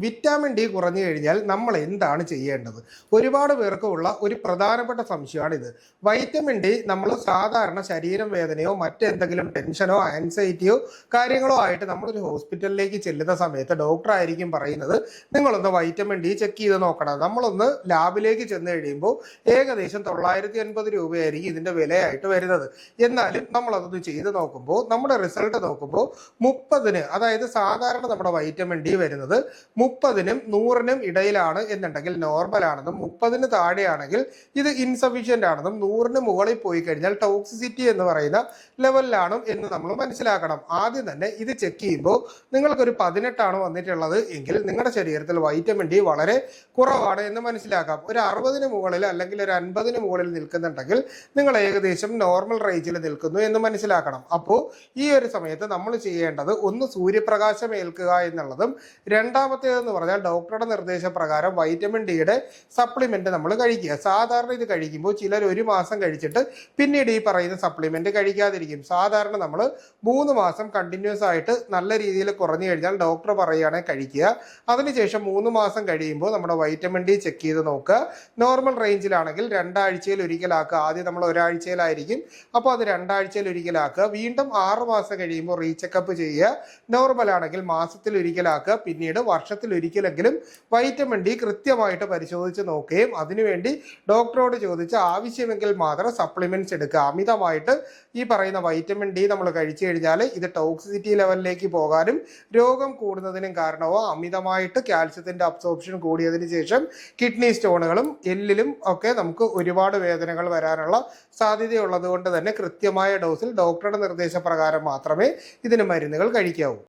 Vitamin D കുറഞ്ഞു കഴിഞ്ഞാൽ നമ്മൾ എന്താണ് ചെയ്യേണ്ടത്? ഒരുപാട് പേർക്കുള്ള ഒരു പ്രധാനപ്പെട്ട സംശയമാണിത്. വൈറ്റമിൻ ഡി നമ്മൾ സാധാരണ ശരീരം വേദനയോ മറ്റെന്തെങ്കിലും ടെൻഷനോ ആൻസൈറ്റിയോ കാര്യങ്ങളോ ആയിട്ട് നമ്മളൊരു ഹോസ്പിറ്റലിലേക്ക് ചെല്ലുന്ന സമയത്ത് ഡോക്ടർ ആയിരിക്കും പറയുന്നത് നിങ്ങളൊന്ന് വൈറ്റമിൻ ഡി ചെക്ക് ചെയ്ത് നോക്കണം. നമ്മളൊന്ന് ലാബിലേക്ക് ചെന്ന് കഴിയുമ്പോൾ ഏകദേശം 980 രൂപയായിരിക്കും ഇതിന്റെ വിലയായിട്ട് വരുന്നത്. എന്നാലും നമ്മളതൊന്ന് ചെയ്ത് നോക്കുമ്പോൾ നമ്മുടെ റിസൾട്ട് നോക്കുമ്പോൾ 30-ന്, അതായത് സാധാരണ നമ്മുടെ വൈറ്റമിൻ ഡി വരുന്നത് 30-നും 100-നും ഇടയിലാണ് എന്നുണ്ടെങ്കിൽ നോർമൽ ആണെന്നും, 30-ന് താഴെയാണെങ്കിൽ ഇത് ഇൻസഫിഷ്യന്റ് ആണെന്നും, 100-ന് മുകളിൽ പോയി കഴിഞ്ഞാൽ ടോക്സിസിറ്റി എന്ന് പറയുന്ന ലെവലിലാണ് എന്ന് നമ്മൾ മനസ്സിലാക്കണം. ആദ്യം തന്നെ ഇത് ചെക്ക് ചെയ്യുമ്പോൾ നിങ്ങൾക്കൊരു 18 വന്നിട്ടുള്ളത് എങ്കിൽ നിങ്ങളുടെ ശരീരത്തിൽ വൈറ്റമിൻ ഡി വളരെ കുറവാണ് എന്ന് മനസ്സിലാക്കാം. ഒരു 60-ന് മുകളിൽ അല്ലെങ്കിൽ ഒരു 50-ന് മുകളിൽ നിൽക്കുന്നുണ്ടെങ്കിൽ നിങ്ങൾ ഏകദേശം നോർമൽ റേഞ്ചിൽ നിൽക്കുന്നു എന്ന് മനസ്സിലാക്കണം. അപ്പോൾ ഈ ഒരു സമയത്ത് നമ്മൾ ചെയ്യേണ്ടത് ഒന്ന് സൂര്യപ്രകാശം ഏൽക്കുക എന്നുള്ളതും, രണ്ടാമത്തേതെന്ന് പറഞ്ഞാൽ ഡോക്ടറുടെ നിർദ്ദേശപ്രകാരം വൈറ്റമിൻ ഡിയുടെ സപ്ലിമെന്റ് നമ്മൾ കഴിക്കുക. സാധാരണ ഇത് കഴിക്കുമ്പോൾ ചിലർ 1 മാസം കഴിച്ചിട്ട് പിന്നീട് ഈ പറയുന്ന സപ്ലിമെന്റ് കഴിക്കാതിരിക്കും. സാധാരണ നമ്മൾ 3 മാസം കണ്ടിന്യൂസ് ആയിട്ട് നല്ല രീതിയിൽ കുറഞ്ഞു കഴിഞ്ഞാൽ ഡോക്ടർ പറയുകയാണെങ്കിൽ കഴിക്കുക. അതിനുശേഷം 3 മാസം കഴിയുമ്പോൾ നമ്മുടെ വൈറ്റമിൻ ഡി ചെക്ക് ചെയ്ത് നോക്കുക. നോർമൽ റേഞ്ചിലാണെങ്കിൽ 2 ആഴ്ചയിൽ ഒരിക്കലാക്കുക. ആദ്യം നമ്മൾ ഒരാഴ്ചയിലായിരിക്കും, അപ്പോൾ അത് 2 ആഴ്ചയിൽ ഒരിക്കലാക്കുക. വീണ്ടും 6 മാസം കഴിയുമ്പോൾ റീചെക്കപ്പ് ചെയ്യുക. നോർമൽ ആണെങ്കിൽ മാസത്തിൽ ഒരിക്കലാക്കുക. പിന്നീട് വർഷത്തിൽ ഒരിക്കലെങ്കിലും വൈറ്റമിൻ ഡി കൃത്യമായിട്ട് പരിശോധിച്ച് നോക്കുകയും അതിനുവേണ്ടി ഡോക്ടറോട് ചോദിച്ച് ആവശ്യമെങ്കിൽ മാത്രം സപ്ലിമെന്റ്സ് എടുക്കുക. അമിതമായിട്ട് ഈ പറയുന്ന വൈറ്റമിൻ ഡി നമ്മൾ കഴിച്ചു കഴിഞ്ഞാൽ ഇത് ടോക്സിസിറ്റി ലെവലിലേക്ക് പോകാനും രോഗം കൂടുന്നതിനും കാരണമോ, അമിതമായിട്ട് കാൽസ്യത്തിന്റെ അബ്സോർപ്ഷൻ കൂടിയതിന് ശേഷം കിഡ്നി സ്റ്റോണുകളും എല്ലിലും ഒക്കെ നമുക്ക് ഒരുപാട് വേദനകൾ വരാനുള്ള സാധ്യതയുള്ളത് കൊണ്ട് തന്നെ കൃത്യമായ ഡോസിൽ ഡോക്ടറുടെ നിർദ്ദേശപ്രകാരം മാത്രമേ ഇതിന് മരുന്നുകൾ കഴിക്കാവൂ.